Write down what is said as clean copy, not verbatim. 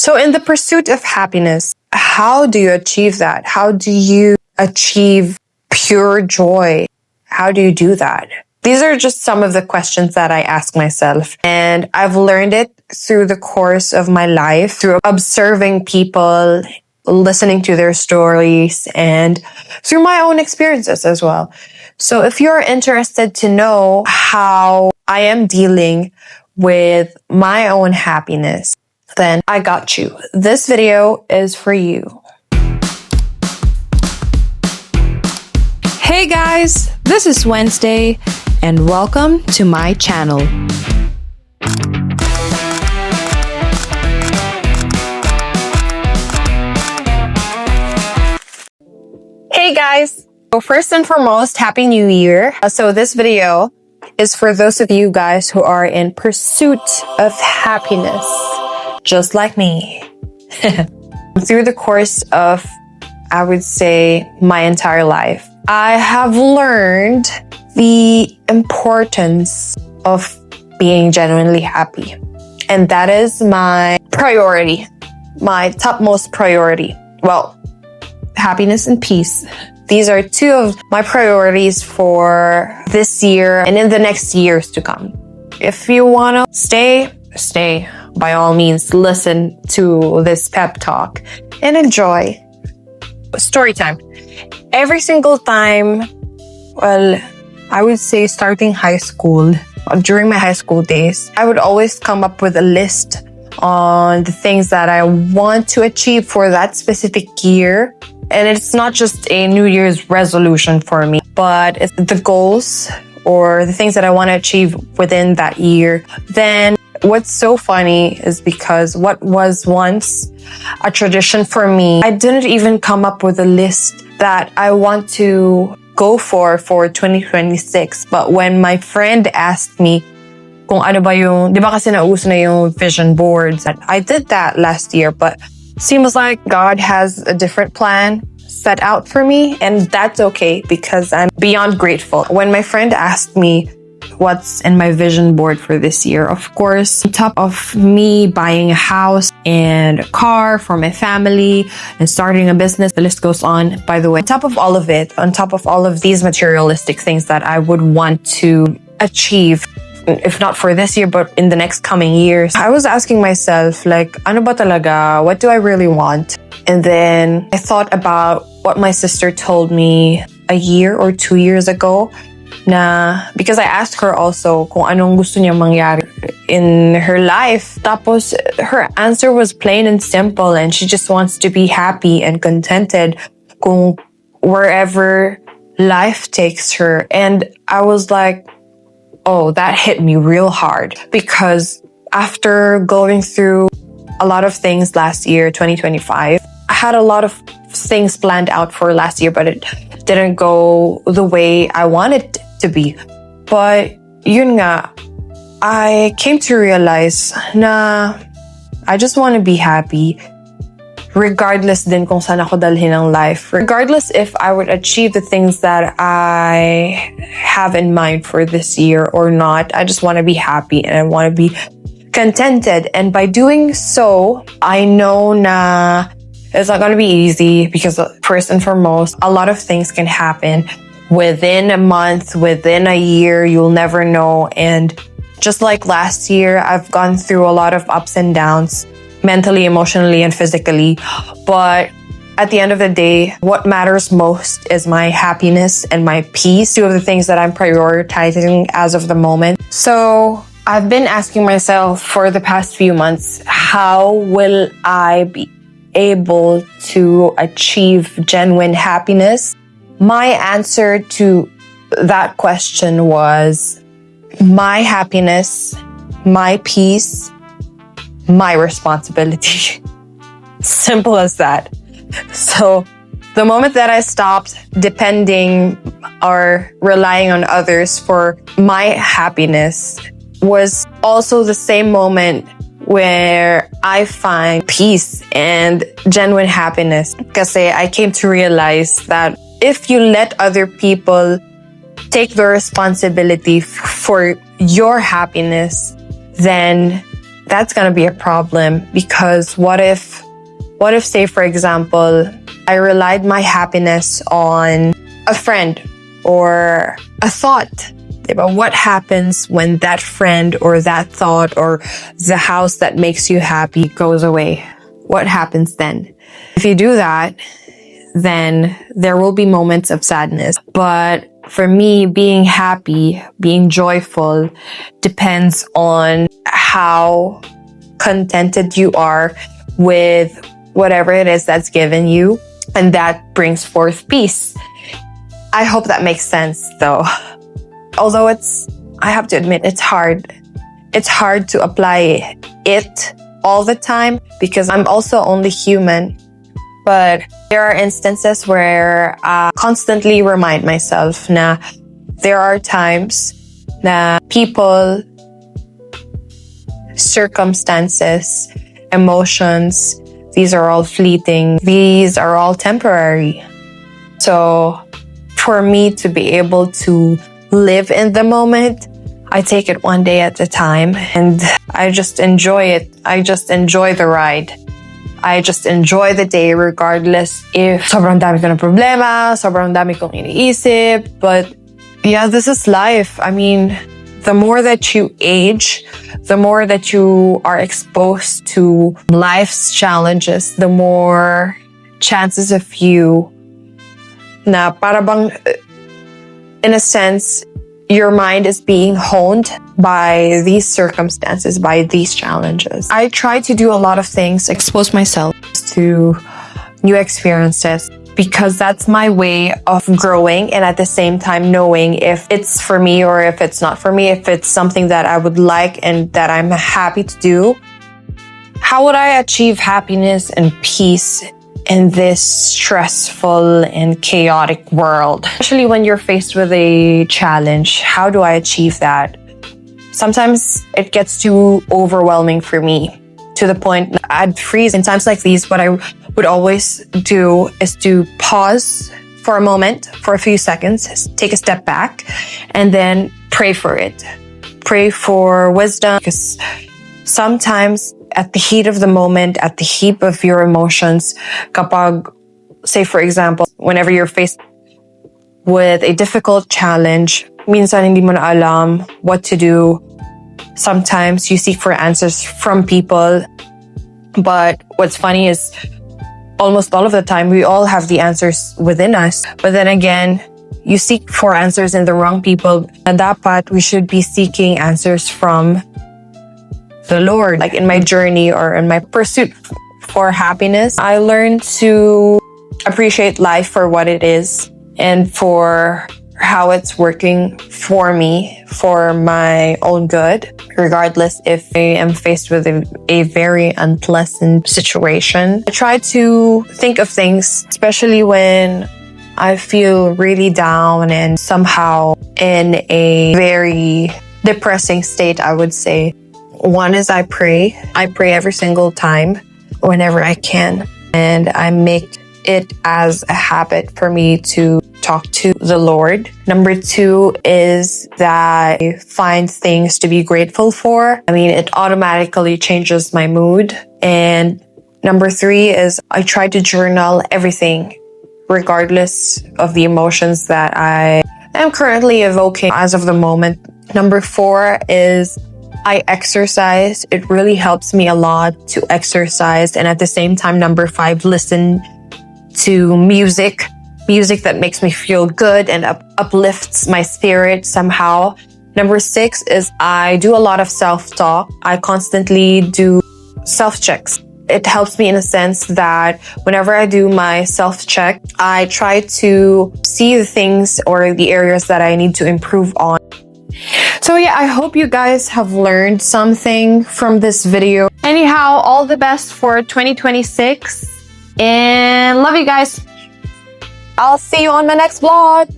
So in the pursuit of happiness, how do you achieve that? How do you achieve pure joy? How do you do that? These are just some of the questions that I ask myself. And I've learned it through the course of my life, through observing people, listening to their stories, and through my own experiences as well. So if you're interested to know how I am dealing with my own happiness, then I got you. This video is for you. Hey guys, this is Wednesday, and welcome to my channel. Hey guys! So first and foremost, Happy New Year. So this video is for those of you guys who are in pursuit of happiness, just like me. Through the course of, I would say, my entire life, I have learned the importance of being genuinely happy. And that is my priority, my topmost priority. Well, happiness and peace. These are two of my priorities for this year and in the next years to come. If you want to stay. By all means, listen to this pep talk and enjoy. Story time. Every single time, well, I would say starting high school, during my high school days, I would always come up with a list on the things that I want to achieve for that specific year. And it's not just a New Year's resolution for me, but it's the goals or the things that I want to achieve within that year. Then what's so funny is because what was once a tradition for me, I didn't even come up with a list that I want to go for 2026. But when my friend asked me kung ano ba yung, di ba kasi nauso na yung vision boards, I did that last year, but seems like God has a different plan set out for me, and that's okay because I'm beyond grateful. When my friend asked me what's in my vision board for this year, of course, on top of me buying a house and a car for my family and starting a business, the list goes on. By the way, on top of all of it, on top of all of these materialistic things that I would want to achieve, if not for this year, but in the next coming years, I was asking myself, like, ano ba talaga? What do I really want? And then I thought about what my sister told me a year or 2 years ago, because I asked her also kung anong gusto niya mangyari in her life. Tapos her answer was plain and simple, and she just wants to be happy and contented kung wherever life takes her. And I was like, oh, that hit me real hard, because after going through a lot of things last year, 2025, I had a lot of things planned out for last year, but it didn't go the way I wanted it to be. But yun nga, I came to realize na I just want to be happy regardless din kung saan ako dalhin ng life. Regardless if I would achieve the things that I have in mind for this year or not, I just want to be happy and I want to be contented. And by doing so, I know na it's not going to be easy because first and foremost, a lot of things can happen within a month, within a year, you'll never know. And just like last year, I've gone through a lot of ups and downs, mentally, emotionally, and physically. But at the end of the day, what matters most is my happiness and my peace, two of the things that I'm prioritizing as of the moment. So I've been asking myself for the past few months, how will I be able to achieve genuine happiness? My answer to that question was my happiness, my peace, my responsibility. Simple as that. So the moment that I stopped depending or relying on others for my happiness was also the same moment where I find peace and genuine happiness. Kasi I came to realize that if you let other people take the responsibility for your happiness, then that's gonna be a problem, because what if say, for example, I relied my happiness on a friend or a thought. But what happens when that friend or that thought or the house that makes you happy goes away? What happens then? If you do that, then there will be moments of sadness. But for me, being happy, being joyful depends on how contented you are with whatever it is that's given you, and that brings forth peace. I hope that makes sense though. Although I have to admit, it's hard. It's hard to apply it all the time because I'm also only human. But there are instances where I constantly remind myself na there are times na people, circumstances, emotions, these are all fleeting. These are all temporary. So for me to be able to live in the moment, I take it one day at a time and I just enjoy it. I just enjoy the ride. I just enjoy the day regardless if sobrang dami ko ng problema, sobrang dami kong iniisip. But yeah, this is life. I mean, the more that you age, the more that you are exposed to life's challenges, the more chances of you na para bang, in a sense, your mind is being honed by these circumstances, by these challenges. I try to do a lot of things, expose myself to new experiences, because that's my way of growing and at the same time knowing if it's for me or if it's not for me, if it's something that I would like and that I'm happy to do. How would I achieve happiness and peace in this stressful and chaotic world? Especially when you're faced with a challenge, how do I achieve that? Sometimes it gets too overwhelming for me to the point I'd freeze. In times like these, what I would always do is to pause for a moment, for a few seconds, take a step back, and then pray for it. Pray for wisdom, because sometimes at the heat of the moment, at the heat of your emotions, kapag, say for example, whenever you're faced with a difficult challenge, minsan hindi mo na alam what to do. Sometimes you seek for answers from people. But what's funny is almost all of the time, we all have the answers within us. But then again, you seek for answers in the wrong people. And dapat we should be seeking answers from the Lord. Like in my journey or in my pursuit for happiness, I learned to appreciate life for what it is and for how it's working for me, for my own good, regardless if I am faced with a very unpleasant situation. I try to think of things, especially when I feel really down and somehow in a very depressing state, I would say. One is I pray. I pray every single time, whenever I can. And I make it as a habit for me to talk to the Lord. Number two is that I find things to be grateful for. I mean, it automatically changes my mood. And number three is I try to journal everything, regardless of the emotions that I am currently evoking as of the moment. Number four is I exercise. It really helps me a lot to exercise. And at the same time, number five, listen to music that makes me feel good and uplifts my spirit somehow. Number six is I do a lot of self-talk. I constantly do self-checks. It helps me in a sense that whenever I do my self-check, I try to see the things or the areas that I need to improve on. So yeah, I hope you guys have learned something from this video. Anyhow, all the best for 2026 and love you guys. I'll see you on my next vlog.